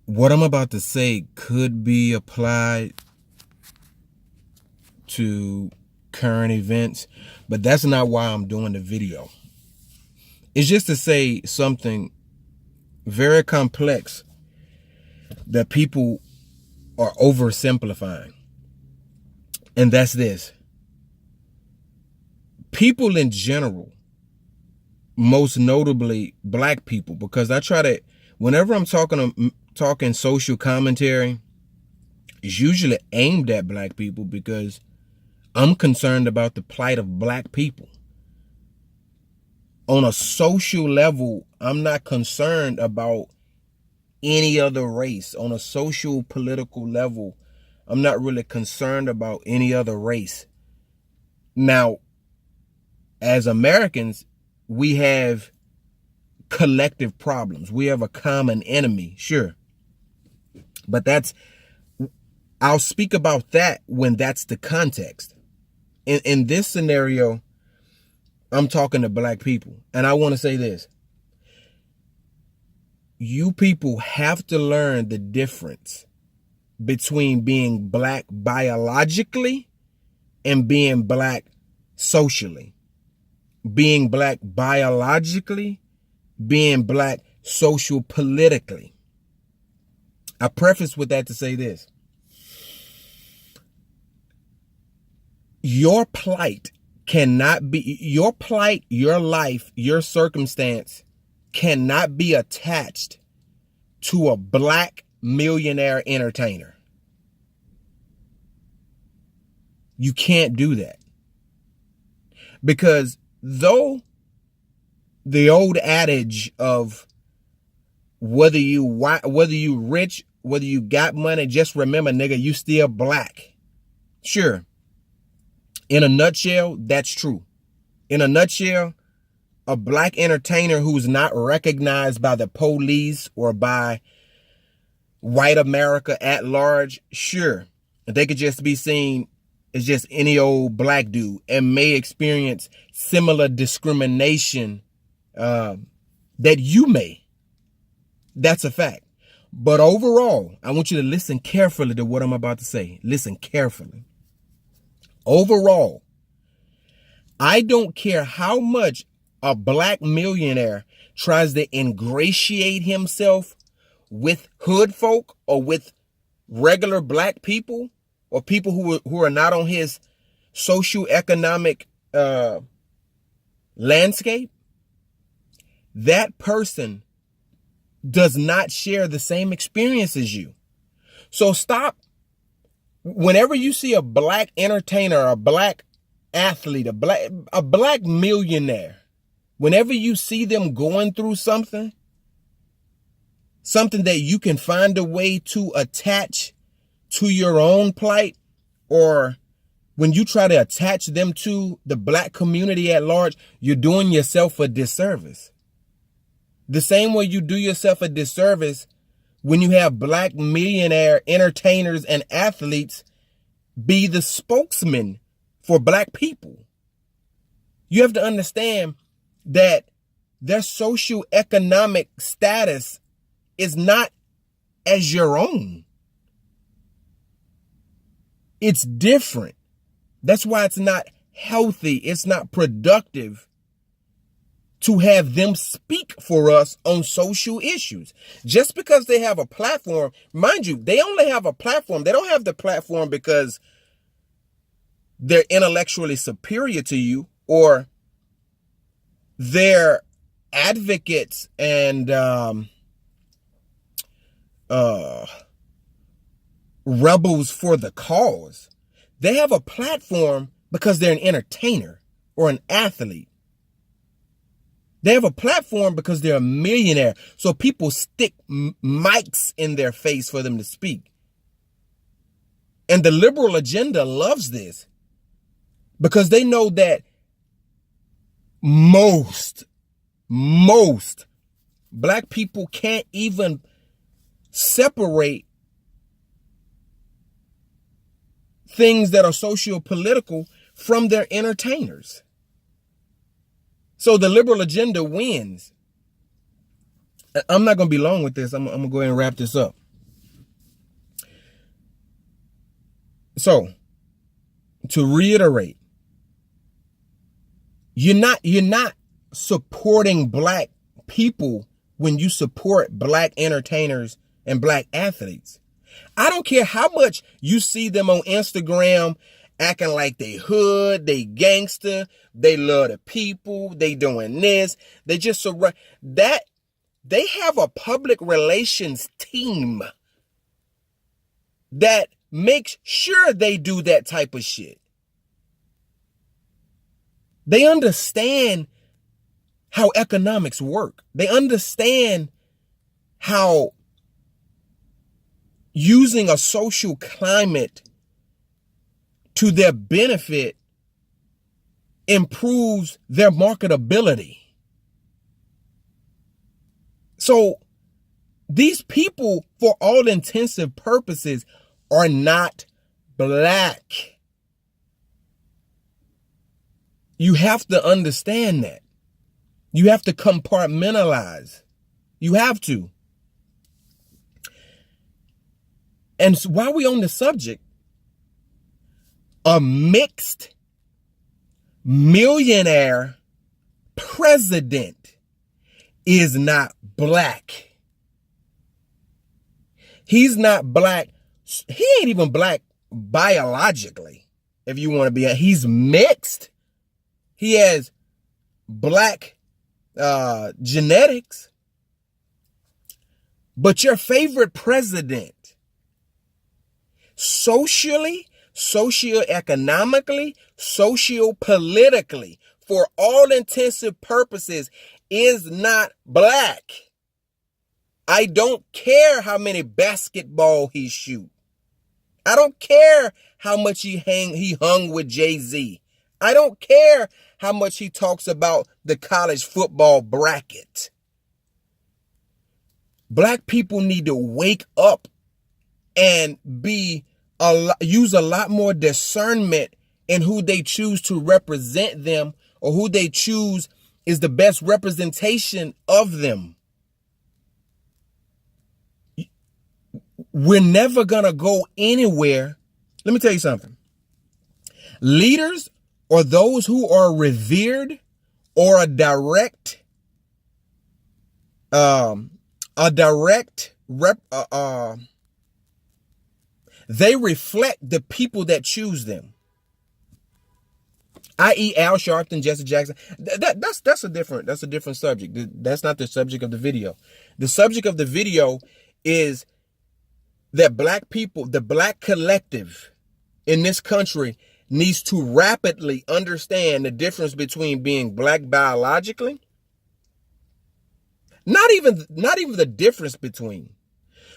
What I'm about to say could be applied to current events, but that's not why I'm doing the video. It's just to say something very complex that people are oversimplifying. And that's this. People in general, most notably black people, because I try to, whenever I'm talking social commentary, it's usually aimed at black people because I'm concerned about the plight of black people. On a social level, I'm not concerned about any other race. On a social political level, I'm not really concerned about any other race. Now, as Americans, we have collective problems. We have a common enemy, sure. But I'll speak about that when that's the context. In this scenario, I'm talking to black people. And I want to say this. You people have to learn the difference between being black biologically and being black socially. Being black biologically, being black social politically. I preface with that to say this. Your plight, your life, your circumstance cannot be attached to a black millionaire entertainer. You can't do that. Because though the old adage of whether you rich, whether you got money, just remember, nigga, you still black. Sure. In a nutshell, that's true. In a nutshell, a black entertainer who's not recognized by the police or by white America at large, sure, they could just be seen as just any old black dude and may experience similar discrimination that you may. That's a fact. But overall, I want you to listen carefully to what I'm about to say. Listen carefully. Overall, I don't care how much a black millionaire tries to ingratiate himself with hood folk or with regular black people or people who are not on his socioeconomic landscape. That person does not share the same experience as you. So stop. Whenever you see a black entertainer, a black athlete, a black millionaire, whenever you see them going through something that you can find a way to attach to your own plight, or when you try to attach them to the black community at large, you're doing yourself a disservice. The same way you do yourself a disservice when you have black millionaire entertainers and athletes be the spokesman for black people. You have to understand that their socioeconomic status is not as your own. It's different. That's why it's not healthy. It's not productive to have them speak for us on social issues. Just because they have a platform, mind you, they only have a platform. They don't have the platform because they're intellectually superior to you or they're advocates and rebels for the cause. They have a platform because they're an entertainer or an athlete. They have a platform because they're a millionaire. So people stick mics in their face for them to speak. And the liberal agenda loves this because they know that most black people can't even separate things that are socio-political from their entertainers. So the liberal agenda wins. I'm not going to be long with this. I'm going to go ahead and wrap this up. So, to reiterate, you're not supporting black people when you support black entertainers and black athletes. I don't care how much you see them on Instagram acting like they hood, they gangster, they love the people, they doing this, they just that they have a public relations team that makes sure they do that type of shit. They understand how economics work. They understand how using a social climate to their benefit improves their marketability. So these people, for all intensive purposes, are not black. You have to understand that. You have to compartmentalize. You have to. And while we're on the subject, a mixed millionaire president is not black. He's not black. He ain't even black biologically, if you want to be. He's mixed. He has black genetics. But your favorite president, socially, socioeconomically, sociopolitically, for all intensive purposes, is not black. I don't care how many basketball he shoot. I don't care how much he hung with Jay-Z. I don't care how much he talks about the college football bracket. Black people need to wake up and use a lot more discernment in who they choose to represent them, or who they choose is the best representation of them. We're never gonna go anywhere. Let me tell you something. Leaders, or those who are revered, or they reflect the people that choose them. I.e. Al Sharpton, Jesse Jackson. That's a different subject. That's not the subject of the video. The subject of the video is that black people, the black collective in this country, needs to rapidly understand the difference between being black biologically, not even the difference between,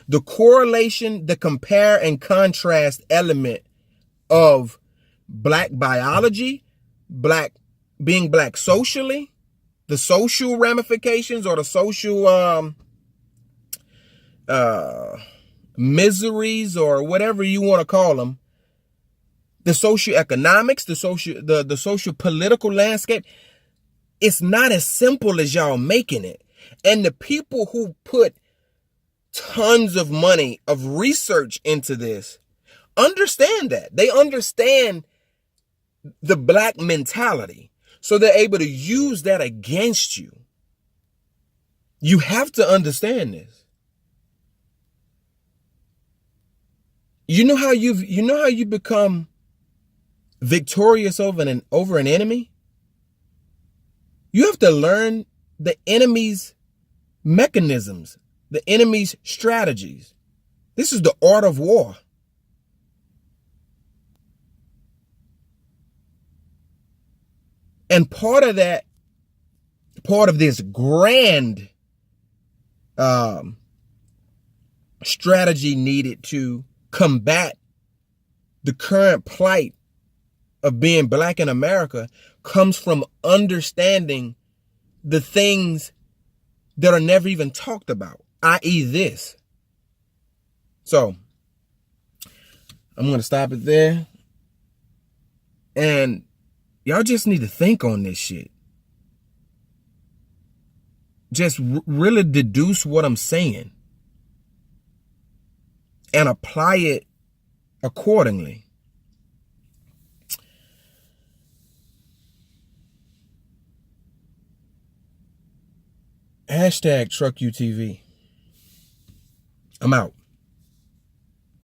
the correlation, the compare and contrast element of black biology, being black socially, the social ramifications, or the social miseries, or whatever you want to call them, the socioeconomics, the social political landscape. It's not as simple as y'all making it. And the people who put tons of money of research into this understand that. They understand the black mentality. So they're able to use that against you. You have to understand this. You know how you become victorious over an enemy? You have to learn the enemy's mechanisms, the enemy's strategies. This is the art of war. And part of this grand strategy needed to combat the current plight of being black in America comes from understanding the things that are never even talked about, i.e. this. So I'm going to stop it there. And y'all just need to think on this shit. Just really deduce what I'm saying and apply it accordingly. Hashtag Truck UTV. I'm out.